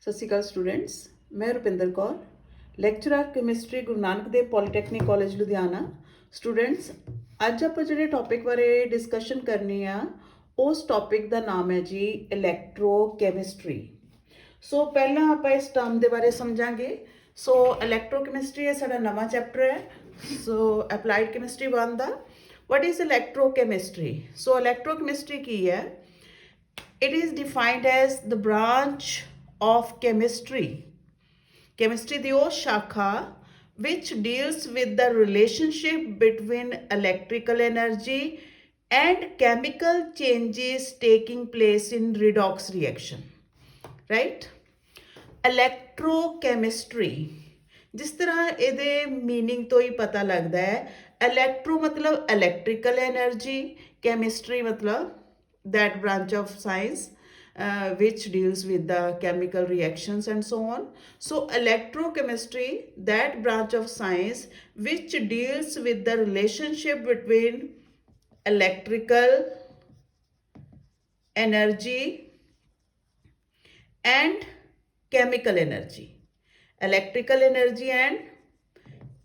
ਸਤਿ ਸ਼੍ਰੀ ਅਕਾਲ ਸਟੂਡੈਂਟਸ, ਮੈਂ Rupinder Kaur, lecturer chemistry Guru Nanak Dev polytechnic college Ludhiana. Students, ਅੱਜ ਆਪਾਂ ਜਿਹੜੇ ਟੌਪਿਕ ਬਾਰੇ ਡਿਸਕਸ਼ਨ ਕਰਨੀ ਆ ਉਸ ਟੌਪਿਕ ਦਾ ਨਾਮ ਹੈ ਜੀ ਇਲੈਕਟ੍ਰੋਕੈਮਿਸਟਰੀ। ਸੋ ਪਹਿਲਾਂ ਆਪਾਂ ਇਸ ਟਰਮ ਦੇ ਬਾਰੇ ਸਮਝਾਂਗੇ। ਸੋ ਇਲੈਕਟ੍ਰੋਕੈਮਿਸਟਰੀ ਇਹ ਸਾਡਾ ਨਵਾਂ ਚੈਪਟਰ ਹੈ। ਸੋ ਅਪਲਾਈਡ ਕੈਮਿਸਟਰੀ 1 ਦਾ what is electrochemistry? So electrochemistry ਕੀ ਹੈ? It is defined as the branch of chemistry. Chemistry ਦੀ ਉਹ ਸ਼ਾਖਾ which deals with the relationship between electrical energy and chemical changes taking place in redox reaction. Right? Electrochemistry, ਜਿਸ ਤਰ੍ਹਾਂ ਇਹਦੇ meaning ਤੋਂ ਹੀ ਪਤਾ ਲੱਗਦਾ ਹੈ, ਇਲੈਕਟ੍ਰੋ ਮਤਲਬ ਇਲੈਕਟ੍ਰੀਕਲ ਐਨਰਜੀ, ਕੈਮਿਸਟਰੀ ਮਤਲਬ that branch of science which deals with the chemical reactions and so on. So electrochemistry, that branch of science which deals with the relationship between electrical energy and chemical energy. Electrical energy and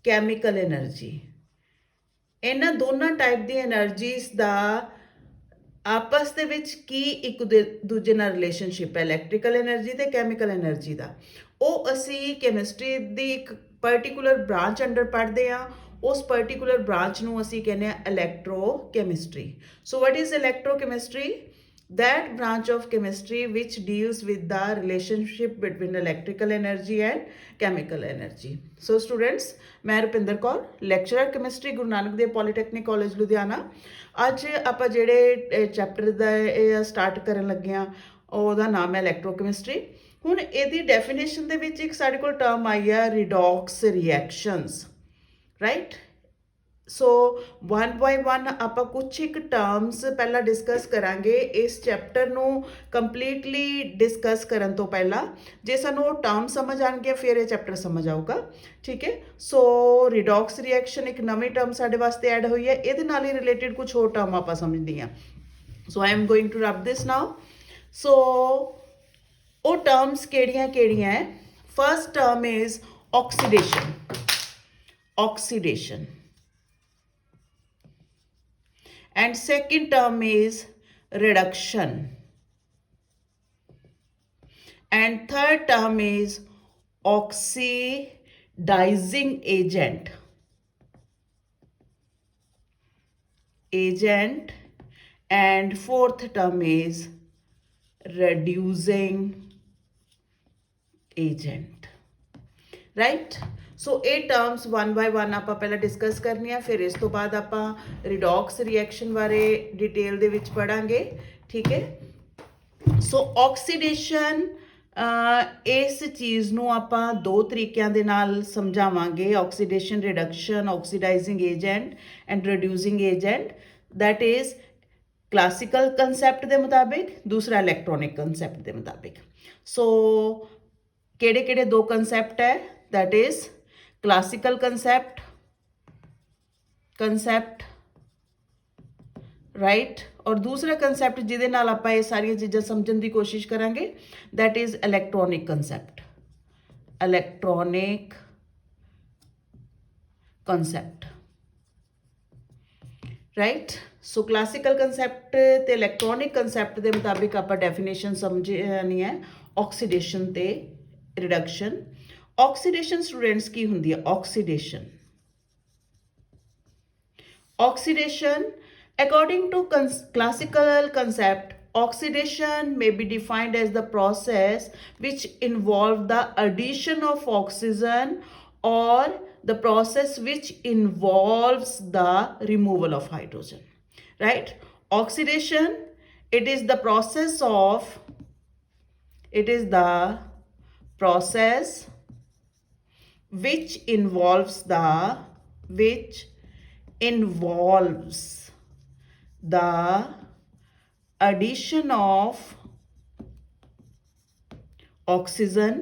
chemical energy, ਇਹਨਾਂ ਦੋਨਾਂ type ਦੀ ਐਨਰਜੀਜ਼ ਦਾ ਆਪਸ ਦੇ ਵਿੱਚ ਕੀ ਇੱਕ ਦੂਜੇ ਨਾਲ relationship ਹੈ, electrical energy ਤੇ ਕੈਮੀਕਲ ਐਨਰਜੀ ਦਾ, ਉਹ ਅਸੀਂ ਕੈਮਿਸਟਰੀ ਦੀ ਇੱਕ ਪਰਟੀਕੂਲਰ ਬ੍ਰਾਂਚ ਅੰਡਰ ਪੜ੍ਹਦੇ ਹਾਂ। ਉਸ ਪਰਟੀਕੂਲਰ ਬ੍ਰਾਂਚ ਨੂੰ ਅਸੀਂ ਕਹਿੰਦੇ ਹਾਂ electrochemistry. So what is electrochemistry? That branch of chemistry which deals with the relationship between electrical energy and chemical energy. So students, मैं Rupinder Kaur, lecturer chemistry Guru Nanak Dev polytechnic college Ludhiana. ਅੱਜ ਆਪਾਂ ਜਿਹੜੇ ਚੈਪਟਰ ਦਾ ਸਟਾਰਟ ਕਰਨ ਲੱਗੇ ਆ ਉਹਦਾ ਨਾਮ ਹੈ ਇਲੈਕਟ੍ਰੋਕੈਮਿਸਟਰੀ। ਹੁਣ ਇਹਦੀ ਡੈਫੀਨੇਸ਼ਨ ਦੇ ਵਿੱਚ ਇੱਕ ਸਾਡੇ ਕੋਲ ਟਰਮ ਆਈ ਆ ਰਿਡੌਕਸ ਰਿਐਕਸ਼ਨਸ, ਰਾਈਟ? ਸੋ 1 by 1 ਆਪਾਂ ਕੁਛ ਇੱਕ ਟਰਮਸ ਪਹਿਲਾਂ ਡਿਸਕਸ ਕਰਾਂਗੇ। ਇਸ ਚੈਪਟਰ ਨੂੰ ਕੰਪਲੀਟਲੀ ਡਿਸਕਸ ਕਰਨ ਤੋਂ ਪਹਿਲਾਂ ਜੇ ਸਾਨੂੰ ਉਹ ਟਰਮ ਸਮਝ ਆਉਣਗੇ ਫਿਰ ਇਹ ਚੈਪਟਰ ਸਮਝ ਆਊਗਾ, ਠੀਕ ਹੈ? ਸੋ ਰਿਡੌਕਸ ਰਿਐਕਸ਼ਨ ਇੱਕ ਨਵੀਂ ਟਰਮ ਸਾਡੇ ਵਾਸਤੇ ਐਡ ਹੋਈ ਹੈ, ਇਹਦੇ ਨਾਲ ਹੀ ਰਿਲੇਟਿਡ ਕੁਛ ਹੋਰ ਟਰਮ ਆਪਾਂ ਸਮਝਦੇ ਹਾਂ। So I am going to rub this now. So ਉਹ ਟਰਮਸ ਕਿਹੜੀਆਂ ਕਿਹੜੀਆਂ ਹੈ? First term is oxidation. Oxidation. And second term is reduction, and third term is oxidizing agent, and fourth term is reducing agent, right? ਸੋ ਇਹ terms 1 by 1 ਆਪਾਂ ਪਹਿਲਾਂ discuss ਕਰਨੀਆਂ, ਫਿਰ ਇਸ ਤੋਂ ਬਾਅਦ ਆਪਾਂ ਰਿਡੌਕਸ ਰਿਐਕਸ਼ਨ ਬਾਰੇ ਡਿਟੇਲ ਦੇ ਵਿੱਚ ਪੜਾਂਗੇ, ਠੀਕ ਹੈ? ਸੋ ਆਕਸੀਡੇਸ਼ਨ, ਇਸ ਚੀਜ਼ ਨੂੰ ਆਪਾਂ ਦੋ ਤਰੀਕਿਆਂ ਦੇ ਨਾਲ ਸਮਝਾਵਾਂਗੇ, oxidation reduction, oxidising agent and reducing agent. That is classical concept ਦੇ ਮੁਤਾਬਿਕ, ਦੂਸਰਾ ਇਲੈਕਟ੍ਰੋਨਿਕ ਕੰਸੈਪਟ ਦੇ ਮੁਤਾਬਿਕ। ਸੋ ਕਿਹੜੇ ਕਿਹੜੇ ਦੋ ਕੰਸੈਪਟ ਹੈ? That is classical concept right, और दूसरा कंसैप्ट जिहदे नाल आपां ये सारियां चीज़ां समझण दी कोशिश करांगे, that is electronic concept. Electronic concept, right? So classical concept ते इलैक्ट्रॉनिक कंसैप्ट दे मुताबिक आपां डेफिनेशन समझनी है ऑक्सीडेशन ते रिडक्शन। ऑक्सीडेशन स्टूडेंट्स की हुंदी है? Oxidation, oxidation according to classical concept, oxidation may be defined as the process which involves the addition of oxygen or the process which involves the removal of hydrogen, right? Oxidation, it is the process which involves the addition of oxygen।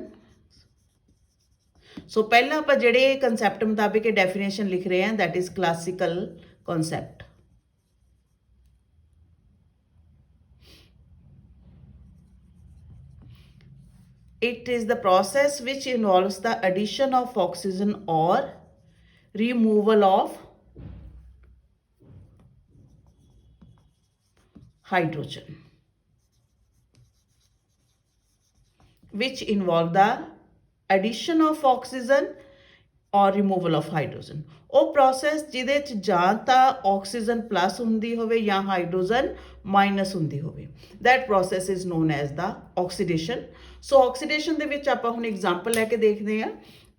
सो पहला आप जेडे concept मुताबिक definition लिख रहे हैं, that is classical concept. It is the process which involves the addition of oxygen or removal of hydrogen, which involve the addition of oxygen or removal of hydrogen. ਉਹ process ਜਿਹਦੇ ਚ ਜਾਂ ਤਾਂ oxygen plus ਹੁੰਦੀ ਹੋਵੇ ਜਾਂ hydrogen minus ਹੁੰਦੀ ਹੋਵੇ, that process is known as the oxidation. So oxidation ਦੇ ਵਿੱਚ ਆਪਾਂ ਹੁਣ ਐਗਜ਼ਾਮਪਲ ਲੈ ਕੇ ਦੇਖਦੇ ਹਾਂ.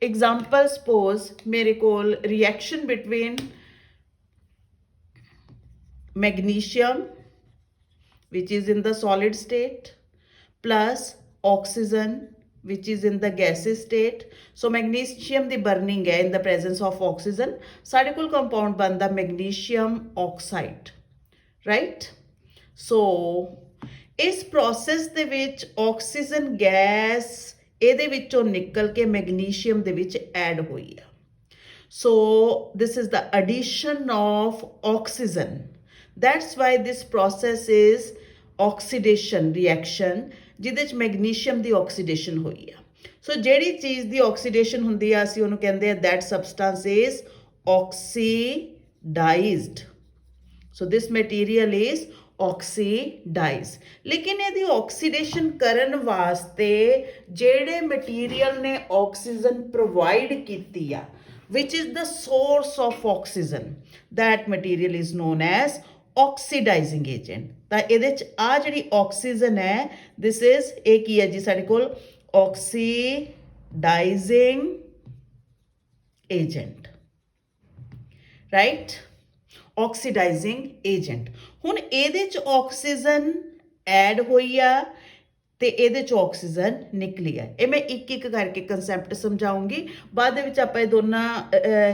ਐਗਜ਼ਾਮਪਲ ਸਪੋਜ਼ ਮੇਰੇ ਕੋਲ reaction between magnesium which is in the solid state plus oxygen which is in the gaseous state. So magnesium the burning है in the presence of oxygen. साढ़े कुल compound बनता magnesium oxide, right? So इस process ਦੇ ਵਿੱਚ oxygen gas ਇਹਦੇ ਵਿੱਚੋਂ ਨਿਕਲ ਕੇ magnesium ਦੇ ਵਿੱਚ add ਹੋਈ ਆ. So this is the addition of oxygen. That's why this process is oxidation reaction, ਜਿਹਦੇ ਚ ਮੈਗਨੀਸ਼ੀਅਮ ਦੀ ਆਕਸੀਡੇਸ਼ਨ ਹੋਈ ਆ. ਸੋ ਜਿਹੜੀ ਚੀਜ਼ ਦੀ ਆਕਸੀਡੇਸ਼ਨ ਹੁੰਦੀ ਆ ਅਸੀਂ ਉਹਨੂੰ ਕਹਿੰਦੇ ਆ that substance is oxidized. So this material is oxidized. ਲੇਕਿਨ ਇਹਦੀ ਆਕਸੀਡੇਸ਼ਨ ਕਰਨ ਵਾਸਤੇ ਜਿਹੜੇ ਮਟੀਰੀਅਲ ਨੇ ਆਕਸੀਜਨ ਪ੍ਰੋਵਾਈਡ ਕੀਤੀ ਆ, which is the source of oxygen, that material is known as oxidizing agent. ਤਾਂ ਇਹਦੇ ਚ ਆ ਜਿਹੜੀ ਆਕਸੀਜਨ ਹੈ, this is ਇਹ ਕੀ ਹੈ ਜੀ ਸਾਡੇ ਕੋਲ oxidizing agent, right? oxidizing agent. ਹੁਣ ਇਹਦੇ ਚ ਆਕਸੀਜਨ ਐਡ ਹੋਈ ਆ ਤੇ ਇਹਦੇ ਚ ਆਕਸੀਜਨ ਨਿਕਲੀ ਆ. ਇਹ ਮੈਂ ਇੱਕ ਇੱਕ ਕਰਕੇ ਕਨਸੈਪਟ ਸਮਝਾਉਂਗੀ, ਬਾਅਦ ਦੇ ਵਿੱਚ ਆਪਾਂ ਇਹ ਦੋਨਾਂ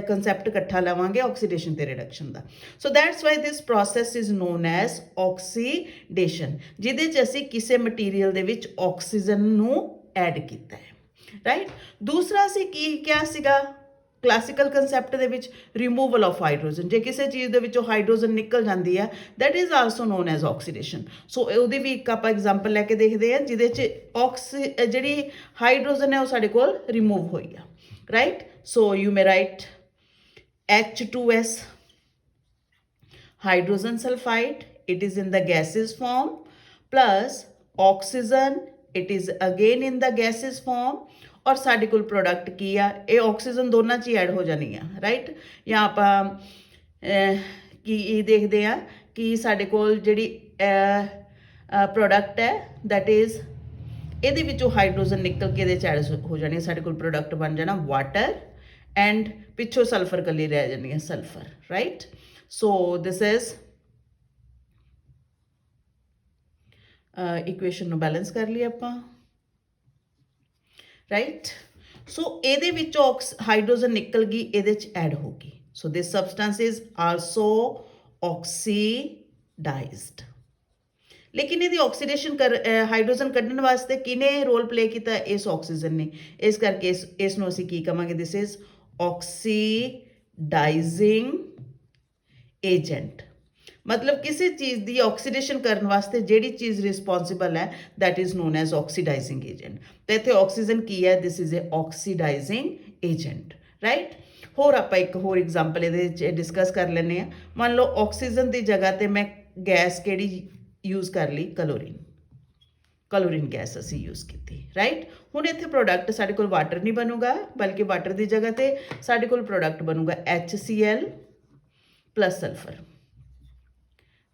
ਕਨਸੈਪਟ ਇਕੱਠਾ ਲਵਾਂਗੇ ਆਕਸੀਡੇਸ਼ਨ ਤੇ reduction the. So that's why this process is known as oxidation, ਜਿਹਦੇ ਚ ਅਸੀਂ ਕਿਸੇ ਮਟੀਰੀਅਲ ਦੇ ਵਿੱਚ ਆਕਸੀਜਨ ਨੂੰ ਐਡ ਕੀਤਾ ਹੈ, ਰਾਈਟ? ਦੂਸਰਾ ਅਸੀਂ ਕੀ ਕਿਹਾ ਸੀਗਾ ਕਲਾਸੀਕਲ ਕੰਸੈਪਟ ਦੇ ਵਿੱਚ, ਰਿਮੂਵਲ ਆਫ ਹਾਈਡਰੋਜਨ. ਜੇ ਕਿਸੇ ਚੀਜ਼ ਦੇ ਵਿੱਚੋਂ ਹਾਈਡਰੋਜਨ ਨਿਕਲ ਜਾਂਦੀ ਹੈ, that is also known as oxidation. So ਉਹਦੀ ਵੀ ਇੱਕ ਆਪਾਂ ਐਗਜ਼ਾਮਪਲ ਲੈ ਕੇ ਦੇਖਦੇ ਹਾਂ ਜਿਹਦੇ 'ਚ ਜਿਹੜੀ ਹਾਈਡਰੋਜਨ ਹੈ ਉਹ ਸਾਡੇ ਕੋਲ ਰਿਮੂਵ ਹੋਈ ਆ, right? So you may write H2S, hydrogen sulfide, it is in the gaseous form, plus oxygen, it is again in the gaseous form. ਔਰ ਸਾਡੇ ਕੋਲ ਪ੍ਰੋਡਕਟ ਕੀ ਆ, ਇਹ ਆਕਸੀਜਨ ਦੋਨਾਂ 'ਚ ਹੀ ਐਡ ਹੋ ਜਾਣੀ ਆ, ਰਾਈਟ? ਜਾਂ ਆਪਾਂ ਕੀ ਦੇਖਦੇ ਆ ਕਿ ਸਾਡੇ ਕੋਲ ਜਿਹੜੀ ਪ੍ਰੋਡਕਟ ਹੈ ਦੈਟ ਇਜ਼ ਇਹਦੇ ਵਿੱਚੋਂ ਹਾਈਡਰੋਜਨ ਨਿਕਲ ਕੇ ਇਹਦੇ 'ਚ ਐਡ ਹੋ ਜਾਣੀ, ਸਾਡੇ ਕੋਲ ਪ੍ਰੋਡਕਟ ਬਣ ਜਾਣਾ ਵਾਟਰ, ਐਂਡ ਪਿੱਛੋਂ ਸਲਫਰ ਕੱਲੀ ਰਹਿ ਜਾਣੀ ਹੈ, sulphur, right? So this is equation ਨੂੰ ਬੈਲੈਂਸ ਕਰ ਲਈ ਆਪਾਂ, ਰਾਈਟ? ਸੋ ਇਹਦੇ ਵਿੱਚੋਂ ਹਾਈਡਰੋਜਨ ਨਿਕਲ ਗਈ, ਇਹਦੇ 'ਚ ਐਡ ਹੋ ਗਈ. ਸੋ ਦਿਸ ਸਬਸਟੈਂਸ ਇਜ਼ ਆਲਸੋ ਆਕਸੀਡਾਈਜ਼ਡ. ਲੇਕਿਨ ਇਹਦੀ ਆਕਸੀਡੇਸ਼ਨ ਹਾਈਡਰੋਜਨ ਕੱਢਣ ਵਾਸਤੇ ਕਿਹਨੇ ਰੋਲ ਪਲੇ ਕੀਤਾ? ਇਸ ਆਕਸੀਜਨ ਨੇ. ਇਸ ਕਰਕੇ ਇਸ ਨੂੰ ਅਸੀਂ ਕੀ ਕਵਾਂਗੇ? This is oxidising agent. ਮਤਲਬ ਕਿਸੇ ਚੀਜ਼ ਦੀ ਆਕਸੀਡੇਸ਼ਨ ਕਰਨ ਵਾਸਤੇ ਜਿਹੜੀ ਚੀਜ਼ ਰਿਸਪੌਂਸਿਬਲ ਹੈ that is known as oxidising agent. ਤੇ ਇੱਥੇ ਆਕਸੀਜਨ ਕੀ ਹੈ? This is a oxidising agent, right? ਹੋਰ ਆਪਾਂ ਇੱਕ ਹੋਰ ਐਗਜ਼ਾਮਪਲ ਇਹਦੇ ਵਿੱਚ ਡਿਸਕਸ ਕਰ ਲੈਂਦੇ ਹਾਂ. ਮੰਨ ਲਓ ਆਕਸੀਜਨ ਦੀ ਜਗ੍ਹਾ ਤੇ ਮੈਂ ਗੈਸ ਕਿਹੜੀ ਯੂਜ਼ ਕਰ ਲਈ? ਕਲੋਰੀਨ ਗੈਸ ਅਸੀਂ ਯੂਜ਼ ਕੀਤੀ, ਰਾਈਟ? ਹੁਣ ਇੱਥੇ ਪ੍ਰੋਡਕਟ ਸਾਡੇ ਕੋਲ ਵਾਟਰ ਨਹੀਂ ਬਣੂਗਾ, ਬਲਕਿ ਵਾਟਰ ਦੀ ਜਗ੍ਹਾ ਤੇ ਸਾਡੇ ਕੋਲ ਪ੍ਰੋਡਕਟ ਬਣੂਗਾ HCl ਪਲੱਸ ਸਲਫਰ,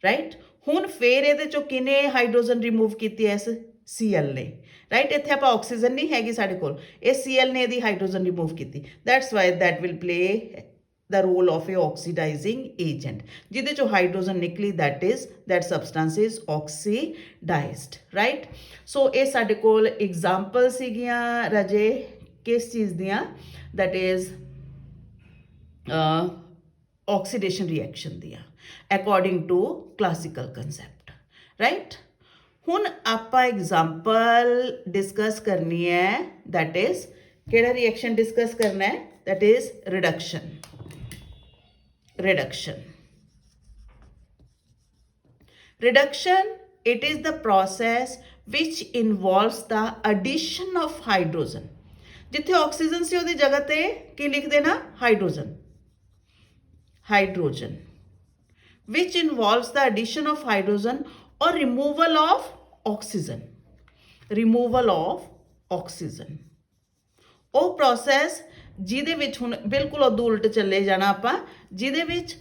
ਰਾਈਟ? ਹੁਣ ਫਿਰ ਇਹਦੇ ਚੋਂ ਕਿਨੇ ਹਾਈਡਰੋਜਨ ਰਿਮੂਵ ਕੀਤੀ? ਐਸ Cl ਨੇ, ਰਾਈਟ? ਇੱਥੇ ਆਪਾਂ ਆਕਸੀਜਨ ਨਹੀਂ ਹੈਗੀ ਸਾਡੇ ਕੋਲ, ਇਹ Cl ਨੇ ਇਹਦੀ ਹਾਈਡਰੋਜਨ ਰਿਮੂਵ ਕੀਤੀ. That's why that will play the role of a oxidizing agent. ਜਿਹਦੇ ਚੋਂ ਹਾਈਡਰੋਜਨ ਨਿਕਲੀ that substance is oxidized, right? So ਇਹ ਸਾਡੇ ਕੋਲ ਐਗਜ਼ਾਮਪਲ ਸੀਗੀਆਂ ਰਾਜੇ ਕਿਸ ਚੀਜ਼ ਦੀਆਂ? that is oxidation reaction ਦੀਆਂ according to classical concept, right? ਹੁਣ ਆਪਾਂ ਐਗਜ਼ਾਮਪਲ ਡਿਸਕਸ ਕਰਨੀ ਹੈ, that is ਕਿਹੜਾ ਰਿਐਕਸ਼ਨ ਡਿਸਕਸ ਕਰਨਾ ਹੈ? that is reduction. Reduction, it is the process which involves the addition of hydrogen. जिथे ऑक्सीजन सी ਉਹਦੀ जगह ते की लिख देना hydrogen, hydrogen, which involves the addition of hydrogen or removal of oxygen, removal of oxygen. ਉਹ process ਜਿਹਦੇ ਵਿੱਚ ਹੁਣ ਬਿਲਕੁਲ ਉਦੋਂ ਉਲਟ ਚੱਲੇ ਜਾਣਾ ਆਪਾਂ, ਜਿਹਦੇ ਵਿੱਚ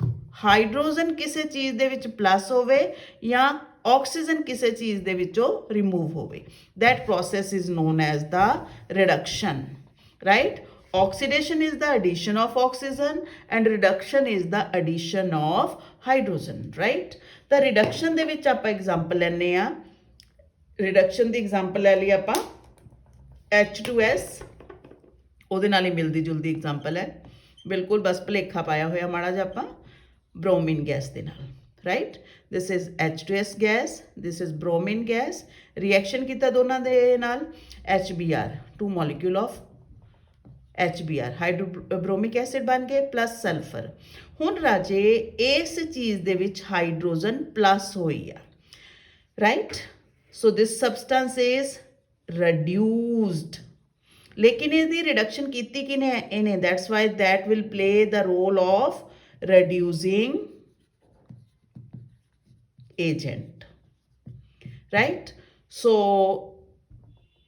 ਹਾਈਡਰੋਜਨ ਕਿਸੇ ਚੀਜ਼ ਦੇ ਵਿੱਚ ਪਲੱਸ ਹੋਵੇ ਜਾਂ ਆਕਸੀਜਨ ਕਿਸੇ ਚੀਜ਼ ਦੇ ਵਿੱਚੋਂ ਰਿਮੂਵ ਹੋਵੇ, that process is known as the reduction, right? Oxidation is the addition of oxygen and reduction is the addition of hydrogen, right? ਤਾਂ reduction ਦੇ ਵਿੱਚ ਆਪਾਂ ਐਗਜ਼ਾਮਪਲ ਲੈਂਦੇ ਆ, reduction ਦੀ ਐਗਜ਼ਾਮਪਲ ਲੈ ਲਈ ਆਪਾਂ H2S, ਉਹਦੇ ਨਾਲ ਹੀ ਮਿਲਦੀ ਜੁਲਦੀ ਐਗਜ਼ਾਮਪਲ ਹੈ ਬਿਲਕੁਲ, ਬਸ ਭੁਲੇਖਾ ਪਾਇਆ ਹੋਇਆ ਮਾੜਾ ਜਿਹਾ ਆਪਾਂ ਬ੍ਰੋਮੀਨ ਗੈਸ ਦੇ ਨਾਲ, right? This is H2S gas, this is bromine gas, reaction ਕੀਤਾ ਦੋਨਾਂ ਦੇ ਨਾਲ, HBr, 2 molecule of HBr, hydrobromic acid ਬਣ ਗਏ ਪਲੱਸ ਸਲਫਰ। ਹੁਣ ਰਾਜੇ ਇਸ ਚੀਜ਼ ਦੇ ਵਿੱਚ ਹਾਈਡਰੋਜਨ ਪਲੱਸ ਹੋਈ ਆ, right? So this substance is reduced, लेकिन ਇਹਦੀ रिडक्शन ਕੀਤੀ ਕਿਨੇ ਇਹਨੇ, that's why that will play the role of reducing agent, right? So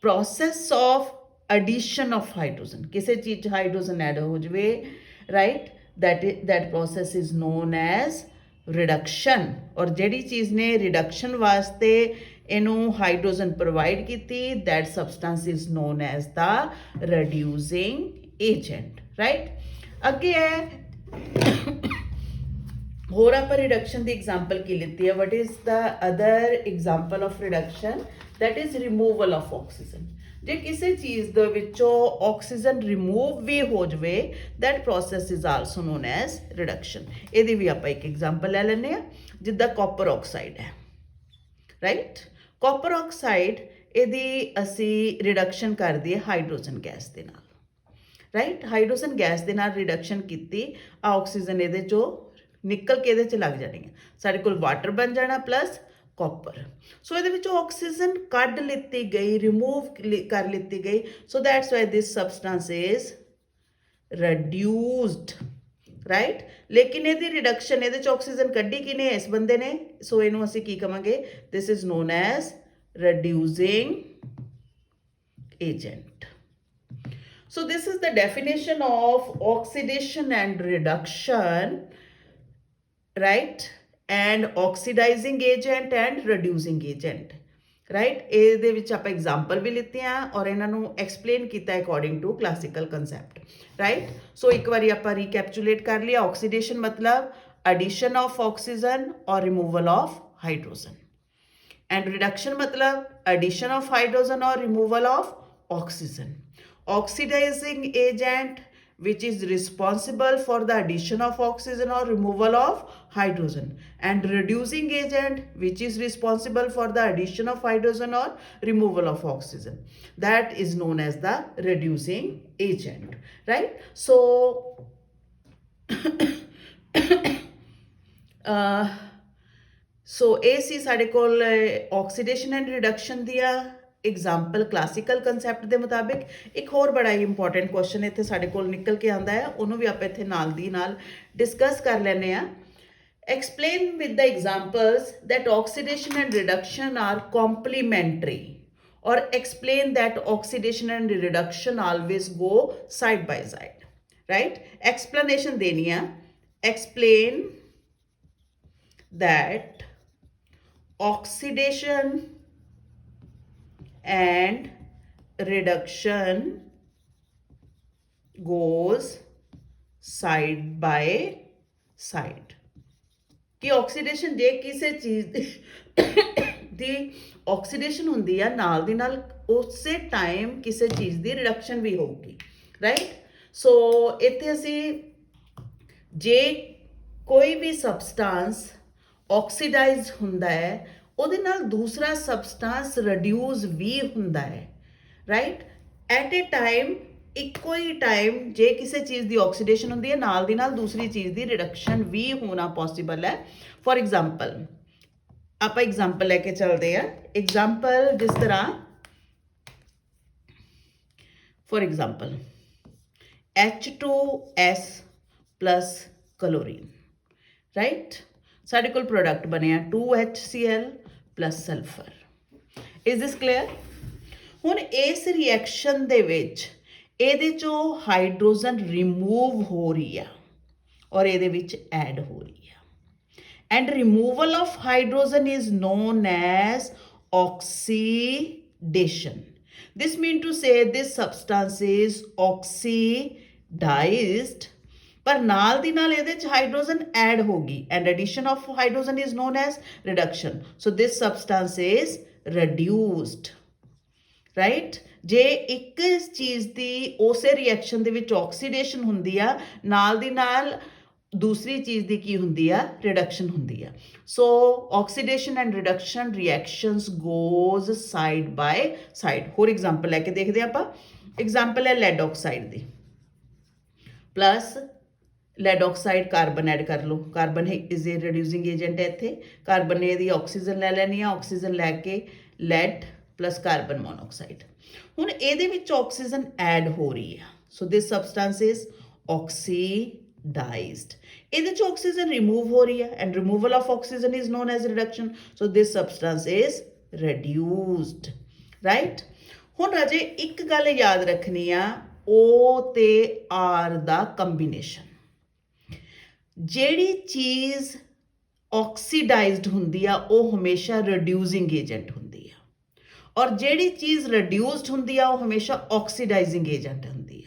process of addition of hydrogen, ਕਿਸੇ ਚੀਜ਼ ਹਾਈਡਰੋਜਨ ਐਡ ਹੋ ਜਵੇ, right? that process is known as reduction। ਔਰ ਜਿਹੜੀ ਚੀਜ਼ ਨੇ reduction ਵਾਸਤੇ ਇਹਨੂੰ ਹਾਈਡਰੋਜਨ ਪ੍ਰੋਵਾਈਡ ਕੀਤੀ, that substance is known as the reducing agent, right? ਅੱਗੇ ਹੈ ਹੋਰ ਆਪਾਂ ਰਿਡਕਸ਼ਨ ਦੀ ਐਗਜ਼ਾਮਪਲ ਕੀ ਲਿੱਤੀ ਹੈ, what is the other example of reduction? that is removal of oxygen। ਜੇ ਕਿਸੇ ਚੀਜ਼ ਦੇ ਵਿੱਚੋਂ ਆਕਸੀਜਨ ਰਿਮੂਵ ਵੀ ਹੋ ਜਾਵੇ, that process is also known as reduction। ਇਹਦੀ ਵੀ ਆਪਾਂ ਇੱਕ ਐਗਜ਼ਾਮਪਲ ਲੈ ਲੈਂਦੇ ਹਾਂ, ਜਿੱਦਾਂ ਕਾਪਰ ਆਕਸਾਈਡ ਹੈ, ਰਾਈਟ? ਕਾਪਰ ਆਕਸਾਈਡ ਇਹਦੀ ਅਸੀਂ ਰਿਡਕਸ਼ਨ ਕਰ ਦਈਏ ਹਾਈਡਰੋਜਨ ਗੈਸ ਦੇ ਨਾਲ, ਰਾਈਟ? ਹਾਈਡਰੋਜਨ ਗੈਸ ਦੇ ਨਾਲ ਰਿਡਕਸ਼ਨ ਕੀਤੀ, ਆਕਸੀਜਨ ਇਹਦੇ ਚੋਂ ਨਿਕਲ ਕੇ ਇਹਦੇ 'ਚ ਲੱਗ ਜਾਣੀ ਹੈ, ਸਾਡੇ ਕੋਲ ਵਾਟਰ ਬਣ ਜਾਣਾ ਪਲੱਸ ਕਾਪਰ। ਸੋ ਇਹਦੇ ਵਿੱਚੋਂ ਆਕਸੀਜਨ ਕੱਢ ਲਿੱਤੀ ਗਈ, ਰਿਮੂਵ ਕਰ ਲਿੱਤੀ ਗਈ, so that's why this substance is reduced, right? ਲੇਕਿਨ ਇਹਦੀ ਰਿਡਕਸ਼ਨ, ਇਹਦੇ 'ਚ ਆਕਸੀਜਨ ਕੱਢੀ ਕਿਨੇ, ਇਸ ਬੰਦੇ ਨੇ, ਸੋ ਇਹਨੂੰ ਅਸੀਂ ਕੀ ਕਵਾਂਗੇ, this is known as reducing agent। So this is the definition of oxidation and reduction, right? And oxidizing agent and reducing agent, right? ਇਹਦੇ ਵਿੱਚ ਆਪਾਂ ਐਗਜ਼ਾਮਪਲ ਵੀ ਲਿੱਤੇ ਆ ਔਰ ਇਹਨਾਂ ਨੂੰ ਐਕਸਪਲੇਨ ਕੀਤਾ according to classical concept, right? So ਇੱਕ ਵਾਰੀ ਆਪਾਂ ਰੀਕੈਪਚੁਲੇਟ ਕਰ ਲਿਆ, ਆਕਸੀਡੇਸ਼ਨ ਮਤਲਬ addition of oxygen or removal of hydrogen, and reduction matlab addition of hydrogen or removal of oxygen। Oxidizing agent which is responsible for the addition of oxygen or removal of hydrogen, and reducing agent which is responsible for the addition of hydrogen or removal of oxygen, that is known as the reducing agent, right? So ਸੋ ਇਹ ਸੀ ਸਾਡੇ ਕੋਲ oxidation and reduction ਦੀਆਂ example classical concept ਦੇ ਮੁਤਾਬਿਕ। ਇੱਕ ਹੋਰ ਬੜਾ ਹੀ ਇੰਪੋਰਟੈਂਟ ਕੁਐਸਚਨ ਇੱਥੇ ਸਾਡੇ ਕੋਲ ਨਿਕਲ ਕੇ ਆਉਂਦਾ ਹੈ, ਉਹਨੂੰ ਵੀ ਆਪਾਂ ਇੱਥੇ ਨਾਲ ਦੀ ਨਾਲ ਡਿਸਕਸ ਕਰ ਲੈਂਦੇ ਹਾਂ। Explain with the examples that oxidation and reduction are complementary, or explain that oxidation and reduction always go side by side, right? Explanation ਦੇਣੀ ਆ, explain that oxidation and reduction goes side by side। कि oxidation जे किसी चीज ਦੀ oxidation ਹੁੰਦੀ ਆ, ਨਾਲ ਦੀ ਨਾਲ ਉਸੇ ਟਾਈਮ ਕਿਸੇ ਚੀਜ਼ ਦੀ ਰਿਡਕਸ਼ਨ ਵੀ ਹੋਊਗੀ, ਰਾਈਟ? ਸੋ ਇੱਥੇ ਅਸੀਂ ਜੇ ਕੋਈ ਵੀ ਸਬਸਟੈਂਸ ਆਕਸੀਡਾਈਜ਼ ਹੁੰਦਾ ਹੈ, ਉਹਦੇ ਨਾਲ ਦੂਸਰਾ ਸਬਸਟੈਂਸ ਰਿਡਿਊਸ ਵੀ ਹੁੰਦਾ ਹੈ, ਰਾਈਟ? ਐਟ ਏ ਟਾਈਮ, ਇੱਕੋ ਹੀ ਟਾਈਮ ਜੇ ਕਿਸੇ ਚੀਜ਼ ਦੀ ਆਕਸੀਡੇਸ਼ਨ ਹੁੰਦੀ ਹੈ, ਨਾਲ ਦੀ ਨਾਲ ਦੂਸਰੀ ਚੀਜ਼ ਦੀ ਰਿਡਕਸ਼ਨ ਵੀ ਹੋਣਾ ਪੋਸੀਬਲ ਹੈ। ਫॉर एग्जांपल ਆਪਾਂ ਐਗਜ਼ਾਮਪਲ ਲੈ ਕੇ ਚੱਲਦੇ ਆ। ਐਗਜ਼ਾਮਪਲ ਜਿਸ ਤਰ੍ਹਾਂ for example H2S plus chlorine, right? ਸਾਡੇ ਕੋਲ ਪ੍ਰੋਡਕਟ ਬਣਿਆ 2HCl plus sulfur. Is this clear? ਹੁਣ ਇਸ ਰਿਐਕਸ਼ਨ ਦੇ ਵਿੱਚ ਇਹਦੇ ਚੋਂ ਹਾਈਡਰੋਜਨ ਰਿਮੂਵ ਹੋ ਰਹੀ ਆ ਔਰ ਇਹਦੇ ਵਿੱਚ ਐਡ ਹੋ ਰਹੀ ਆ, and removal of hydrogen is known as oxidation. This means to say this substance is oxidized, ਪਰ ਨਾਲ ਦੀ ਨਾਲ ਇਹਦੇ ਚ ਹਾਈਡਰੋਜਨ ਐਡ ਹੋ ਗਈ, and addition of hydrogen is known as reduction. So this substance is reduced, right? ਜੇ ਇੱਕ ਚੀਜ਼ ਦੀ ਉਸੇ ਰਿਐਕਸ਼ਨ ਦੇ ਵਿੱਚ ਆਕਸੀਡੇਸ਼ਨ ਹੁੰਦੀ ਆ, ਨਾਲ ਦੀ ਨਾਲ ਦੂਸਰੀ ਚੀਜ਼ ਦੀ ਕੀ ਹੁੰਦੀ ਆ, ਰਿਡਕਸ਼ਨ ਹੁੰਦੀ ਆ। So oxidation and reduction reactions goes side by side. ਹੋਰ ਐਗਜ਼ਾਮਪਲ ਲੈ ਕੇ ਦੇਖਦੇ ਆਪਾਂ। ਐਗਜ਼ਾਮਪਲ ਹੈ ਲੈਡ ਆਕਸਾਈਡ ਦੀ, plus lead oxide carbon add ਕਰ ਲਓ। Carbon is a reducing agent ਹੈ ਇੱਥੇ। ਕਾਰਬਨ ਨੇ ਇਹਦੀ ਆਕਸੀਜਨ ਲੈ ਲੈਣੀ ਆ, ਆਕਸੀਜਨ ਲੈ ਕੇ ਲੈਡ ਪਲੱਸ ਕਾਰਬਨ ਮੋਨੋਆਕਸਾਈਡ। ਹੁਣ ਇਹਦੇ ਵਿੱਚ ਆਕਸੀਜਨ ਐਡ ਹੋ ਰਹੀ ਆ, ਸੋ ਦਿਸ ਸਬਸਟੈਂਸ ਇਜ਼ oxidized. ਇਹਦੇ ਚ ਆਕਸੀਜਨ ਰਿਮੂਵ ਹੋ ਰਹੀ ਹੈ, and removal of oxygen is known as reduction. So this substance is reduced, right? ਹੁਣ ਰਾਜੇ ਇੱਕ ਗੱਲ ਯਾਦ ਰੱਖਣੀ ਆ, O ਤੇ R ਦਾ ਕੰਬੀਨੇਸ਼ਨ। ਜਿਹੜੀ ਚੀਜ਼ ਆਕਸੀਡਾਈਜ਼ਡ ਹੁੰਦੀ ਆ ਉਹ ਹਮੇਸ਼ਾ ਰਿਡਿਊਸਿੰਗ ਏਜੰਟ ਹੁੰਦੀ ਆ, ਔਰ ਜਿਹੜੀ ਚੀਜ਼ ਰਿਡਿਊਸਡ ਹੁੰਦੀ ਆ ਉਹ ਹਮੇਸ਼ਾ ਆਕਸੀਡਾਈਜ਼ਿੰਗ ਏਜੰਟ ਹੁੰਦੀ ਆ।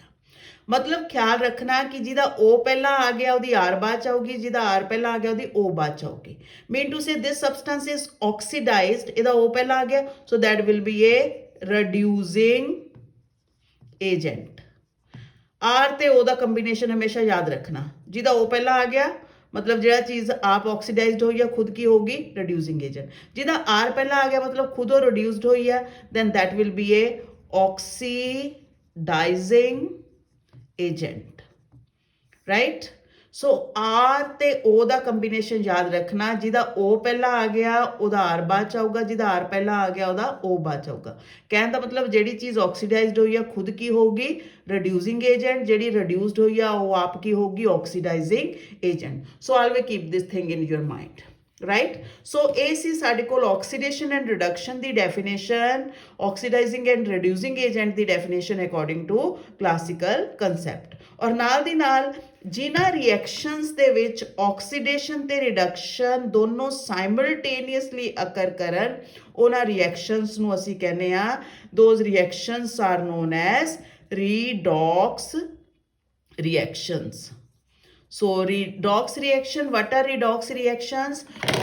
ਮਤਲਬ ਖਿਆਲ ਰੱਖਣਾ ਕਿ ਜਿਹਦਾ O ਪਹਿਲਾਂ ਆ ਗਿਆ ਉਹਦੀ R ਬਾਅਦ ਚ ਆਊਗੀ, ਜਿਹਦਾ R ਪਹਿਲਾਂ ਆ ਗਿਆ ਉਹਦੀ O ਬਾਅਦ ਚ ਆਊਗੀ। Mean to say this substance is oxidized, ਇਹਦਾ O ਪਹਿਲਾਂ ਆ ਗਿਆ, so that will be a reducing agent. R ਤੇ O ਦਾ ਕੰਬੀਨੇਸ਼ਨ ਹਮੇਸ਼ਾ ਯਾਦ ਰੱਖਣਾ, ਜਿਹਦਾ O ਪਹਿਲਾਂ ਆ ਗਿਆ ਮਤਲਬ ਜਿਹੜਾ ਚੀਜ਼ ਆਪ ਆਕਸੀਡਾਈਜ਼ਡ ਹੋਈ ਆ ਖੁਦ ਕੀ ਹੋਗੀ, ਰਿਡਿਊਸਿੰਗ ਏਜੰਟ। ਜਿਹਦਾ R ਪਹਿਲਾਂ ਆ ਗਿਆ ਮਤਲਬ ਖੁਦ ਉਹ ਰਿਡਿਊਸਡ ਹੋਈ ਆ, then that will be a oxidising agent, right? So R ਤੇ O ਦਾ ਕੰਬੀਨੇਸ਼ਨ ਯਾਦ ਰੱਖਣਾ, ਜਿਹਦਾ O ਪਹਿਲਾਂ ਆ ਗਿਆ ਉਹਦਾ R ਬਾਅਦ ਚ ਆਊਗਾ, ਜਿਹਦਾ R ਪਹਿਲਾਂ ਆ ਗਿਆ ਉਹਦਾ O ਬਾਅਦ ਚ ਆਊਗਾ। ਕਹਿਣ ਦਾ ਮਤਲਬ ਜਿਹੜੀ ਚੀਜ਼ ਆਕਸੀਡਾਈਜ਼ਡ ਹੋਈ ਆ ਖੁਦ ਕੀ ਹੋਊਗੀ, ਰਿਡਿਊਸਿੰਗ ਏਜੰਟ। ਜਿਹੜੀ ਰਿਡਿਊਸਡ ਹੋਈ ਆ ਉਹ ਆਪ ਕੀ ਹੋਊਗੀ, oxidising agent. So always keep this thing in your mind, right? So ਇਹ ਸੀ ਸਾਡੇ ਕੋਲ ਆਕਸੀਡੇਸ਼ਨ ਐਂਡ ਰਿਡਕਸ਼ਨ ਦੀ definition, oxidising and reducing agent ਦੀ definition according to classical concept. ਔਰ ਨਾਲ ਦੀ ਨਾਲ ਜਿਨ੍ਹਾਂ ਰਿਐਕਸ਼ਨਸ ਦੇ ਵਿੱਚ ਆਕਸੀਡੇਸ਼ਨ ਤੇ ਰਿਡਕਸ਼ਨ ਦੋਨੋਂ ਸਾਈਮਲਟੇਨੀਅਸਲੀ ਅਕਰ ਕਰਨ, ਉਹਨਾਂ ਰਿਐਕਸ਼ਨਸ ਨੂੰ ਅਸੀਂ ਕਹਿੰਦੇ ਆ, those reactions are known as redox reactions. So redox reaction, what are redox reactions?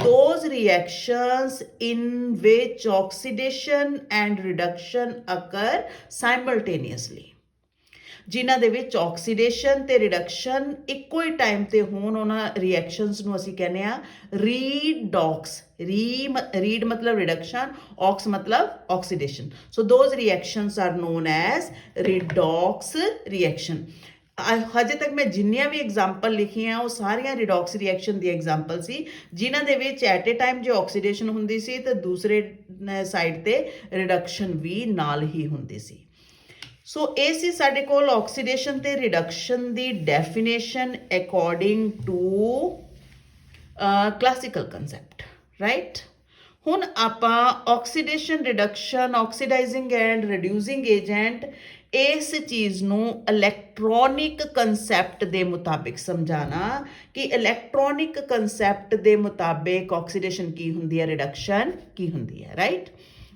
Those reactions in which oxidation and reduction occur simultaneously. ਜਿਨ੍ਹਾਂ ਦੇ ਵਿੱਚ ਆਕਸੀਡੇਸ਼ਨ ਤੇ ਰਿਡਕਸ਼ਨ ਇੱਕੋ ਹੀ ਟਾਈਮ ਤੇ ਹੋਣ, ਉਹਨਾਂ ਰਿਐਕਸ਼ਨਸ ਨੂੰ ਅਸੀਂ ਕਹਿੰਦੇ ਆ ਰੀਡੌਕਸ। ਰੀਡ ਮਤਲਬ ਰਿਡਕਸ਼ਨ, ਆਕਸ ਮਤਲਬ oxidation. So those reactions are known as redox reaction. ਹਜੇ ਤੱਕ ਮੈਂ ਜਿੰਨੀਆਂ ਵੀ ਐਗਜ਼ਾਮਪਲ ਲਿਖੀਆਂ ਉਹ ਸਾਰੀਆਂ ਰਿਡੌਕਸ ਰਿਐਕਸ਼ਨ ਦੀ ਐਗਜ਼ਾਮਪਲ ਸੀ, ਜਿਨ੍ਹਾਂ ਦੇ ਵਿੱਚ ਐਟ ਏ ਟਾਈਮ ਜੇ ਆਕਸੀਡੇਸ਼ਨ ਹੁੰਦੀ ਸੀ ਤੇ ਦੂਸਰੇ ਸਾਈਡ ਤੇ ਰਿਡਕਸ਼ਨ ਵੀ ਨਾਲ ਹੀ ਹੁੰਦੀ ਸੀ। ਸੋ ਇਹ ਸੀ ਸਾਡੇ ਕੋਲ ਆਕਸੀਡੇਸ਼ਨ ਤੇ ਰਿਡਕਸ਼ਨ ਦੀ definition according to classical concept, right? ਹੁਣ ਆਪਾਂ oxidation, reduction, oxidising and reducing agent, ਇਸ ਚੀਜ਼ ਨੂੰ ਇਲੈਕਟ੍ਰੋਨਿਕ ਕੰਸੈਪਟ ਦੇ ਮੁਤਾਬਿਕ ਸਮਝਾਣਾ ਕਿ ਇਲੈਕਟ੍ਰੋਨਿਕ ਕੰਸੈਪਟ ਦੇ ਮੁਤਾਬਿਕ ਆਕਸੀਡੇਸ਼ਨ ਕੀ ਹੁੰਦੀ ਹੈ, ਰਿਡਕਸ਼ਨ ਕੀ ਹੁੰਦੀ ਹੈ, ਰਾਈਟ?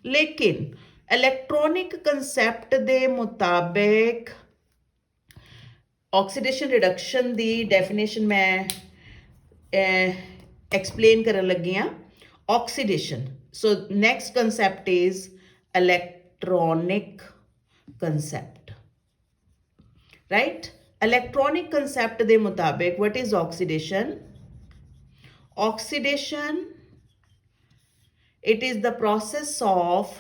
ਲੇਕਿਨ ਇਲੈਕਟ੍ਰੋਨਿਕ ਕੰਸੈਪਟ ਦੇ ਮੁਤਾਬਿਕ ਆਕਸੀਡੇਸ਼ਨ ਰਿਡਕਸ਼ਨ ਦੀ ਡੈਫੀਨੇਸ਼ਨ ਮੈਂ ਐਕਸਪਲੇਨ ਕਰਨ ਲੱਗੀ ਹਾਂ। Oxidation, so next concept is electronic concept, right? Electronic concept ਦੇ ਮੁਤਾਬਿਕ what is oxidation? Oxidation, it is the process of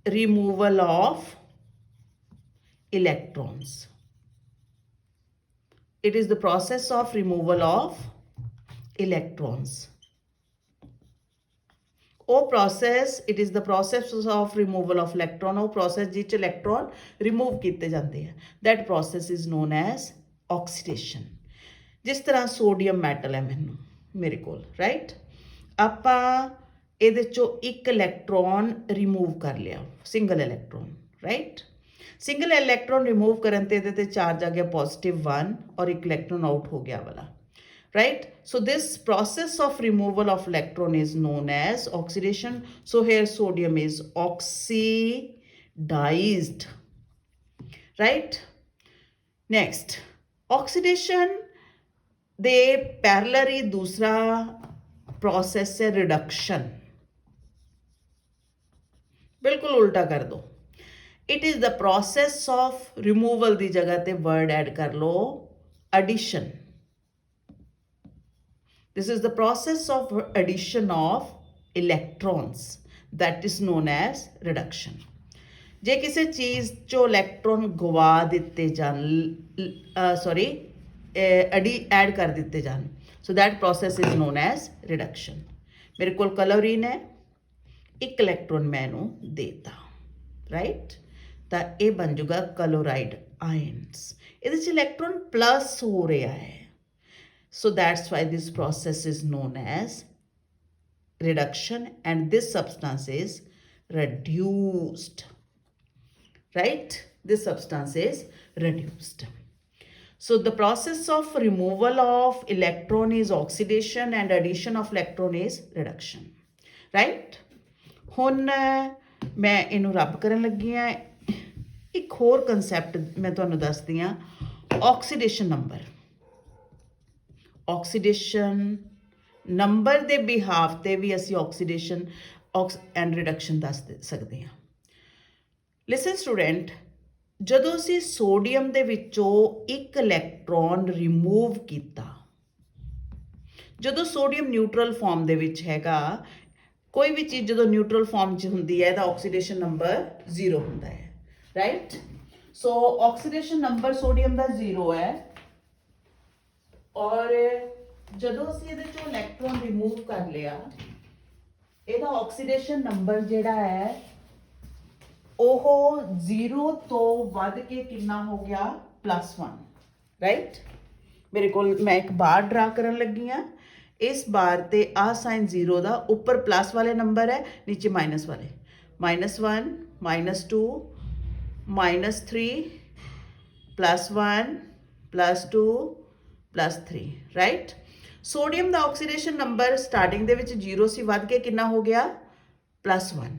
removal of electrons. it is the process of removal of electrons. ਉਹ process, it is the process of removal of electron, ਉਹ process ਜਿਹ electron remove ਕੀਤੇ ਜਾਂਦੇ ਆ, that process is known as oxidation. ਜਿਸ ਤਰ੍ਹਾਂ sodium metal ਹੈ ਮੇਰੇ ਕੋਲ, ਰਾਈਟ, ਆਪਾਂ ਇਹਦੇ ਚੋਂ ਇੱਕ ਇਲੈਕਟ੍ਰੋਨ ਰਿਮੂਵ ਕਰ ਲਿਆ, single electron, right. Single electron remove ਕਰਨ ਤੇ ਇਹਦੇ ਤੇ ਚਾਰਜ ਆ ਗਿਆ +1 ਔਰ ਇੱਕ ਇਲੈਕਟ੍ਰੋਨ ਆਊਟ ਹੋ ਗਿਆ ਵਾਲਾ, right? So this process of removal of electron is known as oxidation. So here sodium is oxidized, right? Next, oxidation ਦੇ ਪੈਰਲਰ ਹੀ ਦੂਸਰਾ process ਹੈ reduction. ਬਿਲਕੁਲ ਉਲਟਾ ਕਰ ਦੋ, it is the process of removal ਦੀ ਜਗ੍ਹਾ ਤੇ word add ਕਰ ਲੋ addition. This is the process of addition of electrons that is known as reduction. ਜੇ ਕਿਸੇ ਚੀਜ਼ ਚੋਂ ਇਲੈਕਟ੍ਰੋਨ ਗਵਾ ਦਿੱਤੇ ਜਾਣ, ਐਡ ਕਰ ਦਿੱਤੇ ਜਾਣ, so that process is known as reduction. ਮੇਰੇ ਕੋਲ ਕਲੋਰੀਨ ਹੈ, ਇੱਕ ਇਲੈਕਟ੍ਰੋਨ ਮੈਂ ਇਹਨੂੰ ਦੇਤਾ, ਰਾਈਟ, ਤਾਂ ਇਹ ਬਣ ਜੂਗਾ ਕਲੋਰਾਈਡ ਆਇਨਸ, ਇਹਦੇ 'ਚ ਇਲੈਕਟ੍ਰੋਨ ਪਲੱਸ ਹੋ ਰਿਹਾ ਹੈ, so that's why this process is known as reduction, and this substance is reduced, right? This substance is reduced. So the process of removal of electron is oxidation and addition of electron is reduction, right? ਹੁਣ ਮੈਂ ਇਹਨੂੰ ਰੱਬ ਕਰਨ ਲੱਗੀ ਹਾਂ। ਇੱਕ ਹੋਰ concept ਮੈਂ ਤੁਹਾਨੂੰ ਦੱਸਦੀ ਹਾਂ, ਆਕਸੀਡੇਸ਼ਨ ਨੰਬਰ। ਆਕਸੀਡੇਸ਼ਨ ਨੰਬਰ ਦੇ ਬਿਹਾਫ ਤੇ ਵੀ ਅਸੀਂ ਆਕਸੀਡੇਸ਼ਨ ਐਂਡ ਰਿਡਕਸ਼ਨ ਦੱਸ ਸਕਦੇ ਹਾਂ। ਲਿਸਨ ਸਟੂਡੈਂਟ, ਜਦੋਂ ਅਸੀਂ ਸੋਡੀਅਮ ਦੇ ਵਿੱਚੋਂ ਇੱਕ ਇਲੈਕਟ੍ਰੋਨ ਰਿਮੂਵ ਕੀਤਾ, ਜਦੋਂ ਸੋਡੀਅਮ ਨਿਊਟਰਲ ਫਾਰਮ ਦੇ ਵਿੱਚ ਹੈਗਾ, ਕੋਈ ਵੀ ਚੀਜ਼ ਜਦੋਂ ਨਿਊਟਰਲ ਫਾਰਮ 'ਚ ਹੁੰਦੀ ਹੈ ਇਹਦਾ ਆਕਸੀਡੇਸ਼ਨ ਨੰਬਰ 0 ਹੁੰਦਾ ਹੈ, ਰਾਈਟ। ਸੋ ਆਕਸੀਡੇਸ਼ਨ ਨੰਬਰ ਸੋਡੀਅਮ ਦਾ 0 ਹੈ, ਔਰ ਜਦੋਂ ਅਸੀਂ ਇਹਦੇ ਚੋਂ ਇਲੈਕਟ੍ਰੋਨ ਰਿਮੂਵ ਕਰ ਲਿਆ, ਇਹਦਾ ਆਕਸੀਡੇਸ਼ਨ ਨੰਬਰ ਜਿਹੜਾ ਹੈ ਉਹ 0 ਤੋਂ ਵੱਧ ਕੇ ਕਿੰਨਾ ਹੋ ਗਿਆ, +1, ਰਾਈਟ। ਮੇਰੇ ਕੋਲ ਮੈਂ ਇੱਕ ਬਾਰ ਡਰਾ ਕਰਨ ਲੱਗੀ ਹਾਂ, ਇਸ ਬਾਰ ਤੇ ਆਹ ਸਾਈਨ 0 ਦਾ, ਉੱਪਰ ਪਲੱਸ ਵਾਲੇ ਨੰਬਰ ਹੈ, ਨੀਚੇ ਮਾਈਨਸ ਵਾਲੇ, -1 -2 -3 +1 +2 +3, ਰਾਈਟ। ਸੋਡੀਅਮ ਦਾ ਆਕਸੀਡੇਸ਼ਨ ਨੰਬਰ ਸਟਾਰਟਿੰਗ ਦੇ ਵਿੱਚ 0 ਸੀ, ਵੱਧ ਕੇ ਕਿੰਨਾ ਹੋ ਗਿਆ, +1।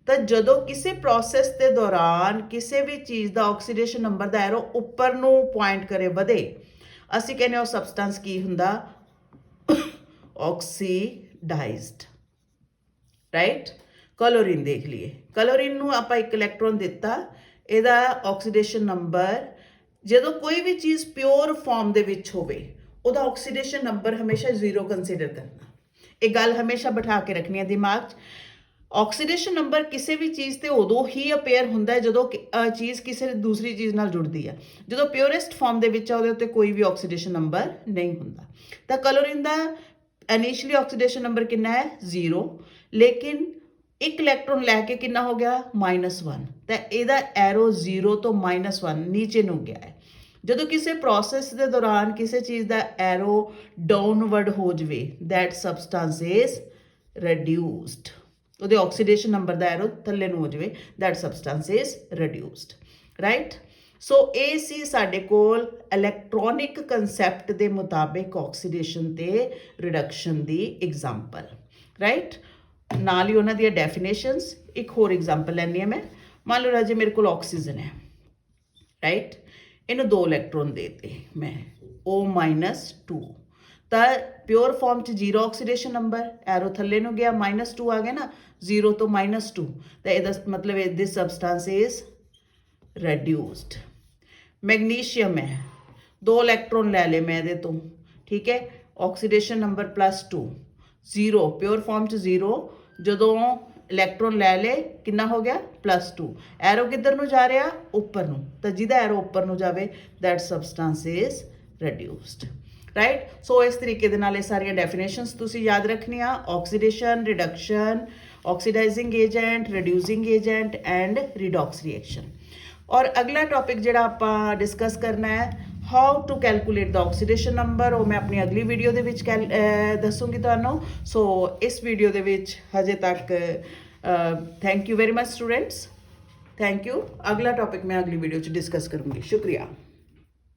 ਤਾਂ ਜਦੋਂ ਕਿਸੇ ਪ੍ਰੋਸੈਸ ਦੇ ਦੌਰਾਨ ਕਿਸੇ ਵੀ ਚੀਜ਼ ਦਾ ਆਕਸੀਡੇਸ਼ਨ ਨੰਬਰ ਦਾ ਐਰੋ ਉੱਪਰ ਨੂੰ ਪੁਆਇੰਟ ਕਰੇ, ਵਧੇ, ਅਸੀਂ ਕਹਿੰਦੇ ਉਹ ਸਬਸਟੈਂਸ ਕੀ ਹੁੰਦਾ, ਆਕਸੀਡਾਈਜ਼ਡ, ਰਾਈਟ। ਕਲੋਰੀਨ ਦੇਖ ਲਈਏ, ਕਲੋਰੀਨ ਨੂੰ ਆਪਾਂ ਇੱਕ ਇਲੈਕਟ੍ਰੋਨ ਦਿੱਤਾ, ਇਹਦਾ ਆਕਸੀਡੇਸ਼ਨ ਨੰਬਰ, ਜਦੋਂ ਕੋਈ ਵੀ ਚੀਜ਼ ਪਿਓਰ ਫਾਰਮ ਦੇ ਵਿੱਚ ਹੋਵੇ ਉਹਦਾ ਆਕਸੀਡੇਸ਼ਨ ਨੰਬਰ ਹਮੇਸ਼ਾ 0 ਕੰਸੀਡਰ ਕਰਨਾ। ਇਹ ਗੱਲ ਹਮੇਸ਼ਾ ਬਿਠਾ ਕੇ ਰੱਖਣੀ ਹੈ ਦਿਮਾਗ 'ਚ। ਆਕਸੀਡੇਸ਼ਨ ਨੰਬਰ ਕਿਸੇ ਵੀ ਚੀਜ਼ ਤੇ ਉਦੋਂ ਹੀ ਅਪੇਅਰ ਹੁੰਦਾ ਹੈ ਜਦੋਂ ਚੀਜ਼ ਕਿਸੇ ਦੂਸਰੀ ਚੀਜ਼ ਨਾਲ ਜੁੜਦੀ ਹੈ। ਜਦੋਂ ਪਿਓਰੈਸਟ ਫਾਰਮ ਦੇ ਵਿੱਚ ਆ ਉਹਦੇ ਉੱਤੇ ਕੋਈ ਵੀ ਆਕਸੀਡੇਸ਼ਨ ਨੰਬਰ ਨਹੀਂ ਹੁੰਦਾ। ਤਾਂ ਕਲੋਰੀਨ ਦਾ ਇਨੀਸ਼ੀਅਲੀ ਆਕਸੀਡੇਸ਼ਨ ਨੰਬਰ ਕਿੰਨਾ ਹੈ, 0, ਲੇਕਿਨ ਇੱਕ ਇਲੈਕਟ੍ਰੋਨ ਲੈ ਕੇ ਕਿੰਨਾ ਹੋ ਗਿਆ, -1, ਤਾਂ ਇਹਦਾ ਐਰੋ 0 ਤੋਂ -1 ਨੀਚੇ ਨੂੰ ਗਿਆ ਹੈ। ਜਦੋਂ ਕਿਸੇ ਪ੍ਰੋਸੈਸ ਦੇ ਦੌਰਾਨ ਕਿਸੇ ਚੀਜ਼ ਦਾ ਐਰੋ ਡਾਊਨਵਰਡ ਹੋ ਜਾਵੇ, ਦੈਟ ਸਬਸਟੈਂਸ ਇਜ਼ ਰਿਡਿਊਸਡ, ਉਹਦੇ ਆਕਸੀਡੇਸ਼ਨ ਨੰਬਰ ਦਾ ਐਰੋ ਥੱਲੇ ਨੂੰ ਹੋ ਜਾਵੇ, that substance is ਰਿਡਿਊਸਡ, right. So ਇਹ ਸੀ ਸਾਡੇ ਕੋਲ ਇਲੈਕਟ੍ਰੋਨਿਕ ਕਨਸੈਪਟ ਦੇ ਮੁਤਾਬਿਕ ਆਕਸੀਡੇਸ਼ਨ ਤੇ ਰਿਡਕਸ਼ਨ ਦੀ ਐਗਜ਼ਾਮਪਲ, ਰਾਈਟ। ਨਾਲ ਹੀ ਉਹਨਾਂ ਦੀਆਂ ਡੈਫੀਨੇਸ਼ਨਸ। ਇੱਕ ਹੋਰ ਐਗਜ਼ਾਮਪਲ ਲੈਂਦੀ ਹਾਂ ਮੈਂ। ਮੰਨ ਲਓ ਰਾਜੇ ਮੇਰੇ ਕੋਲ ਆਕਸੀਜਨ ਹੈ, ਰਾਈਟ, ਇਹਨੂੰ 2 ਇਲੈਕਟ੍ਰੋਨ ਦੇਤੇ ਮੈਂ, O-2, ਤਾਂ ਪਿਓਰ ਫਾਰਮ 'ਚ 0 ਆਕਸੀਡੇਸ਼ਨ ਨੰਬਰ, ਐਰੋ ਥੱਲੇ ਨੂੰ ਗਿਆ, -2 ਆ ਗਿਆ ਨਾ, 0 ਤੋਂ -2, ਤਾਂ ਇਹਦਾ ਮਤਲਬ ਦਿਸ ਸਬਸਟੈਂਸ ਇਜ਼ ਰਿਡਿਊਸਡ। ਮੈਗਨੀਸ਼ੀਅਮ ਹੈ, 2 ਇਲੈਕਟ੍ਰੋਨ ਲੈ ਲਏ ਮੈਂ ਇਹਦੇ ਤੋਂ, ਠੀਕ ਹੈ, ਆਕਸੀਡੇਸ਼ਨ ਨੰਬਰ +2, 0 ਪਿਓਰ ਫਾਰਮ 'ਚ 0, ਜਦੋਂ ਇਲੈਕਟ੍ਰੋਨ ਲੈ ਲਏ ਕਿੰਨਾ ਹੋ ਗਿਆ, +2, ਐਰੋ ਕਿੱਧਰ ਨੂੰ ਜਾ ਰਿਹਾ, ਉੱਪਰ ਨੂੰ, ਤਾਂ ਜਿਹਦਾ ਐਰੋ ਉੱਪਰ ਨੂੰ ਜਾਵੇ that substance is reduced, right? So ਇਸ ਤਰੀਕੇ ਦੇ ਨਾਲ ਇਹ ਸਾਰੀਆਂ ਡੈਫੀਨੇਸ਼ਨਸ ਤੁਸੀਂ ਯਾਦ ਰੱਖਣੀਆਂ, oxidation, reduction, oxidising agent, reducing agent and redox reaction. ਔਰ ਅਗਲਾ ਟੌਪਿਕ ਜਿਹੜਾ ਆਪਾਂ ਡਿਸਕਸ ਕਰਨਾ ਹੈ, how to calculate the oxidation number, ਉਹ ਮੈਂ ਆਪਣੀ ਅਗਲੀ ਵੀਡੀਓ ਦੇ ਵਿੱਚ ਦੱਸੂਗੀ ਤੁਹਾਨੂੰ। ਸੋ ਇਸ ਵੀਡੀਓ ਦੇ ਵਿੱਚ ਹਜੇ ਤੱਕ thank you very much students, thank you. ਅਗਲਾ ਟੌਪਿਕ ਮੈਂ ਅਗਲੀ ਵੀਡੀਓ 'ਚ ਡਿਸਕਸ ਕਰੂੰਗੀ। ਸ਼ੁਕਰੀਆ।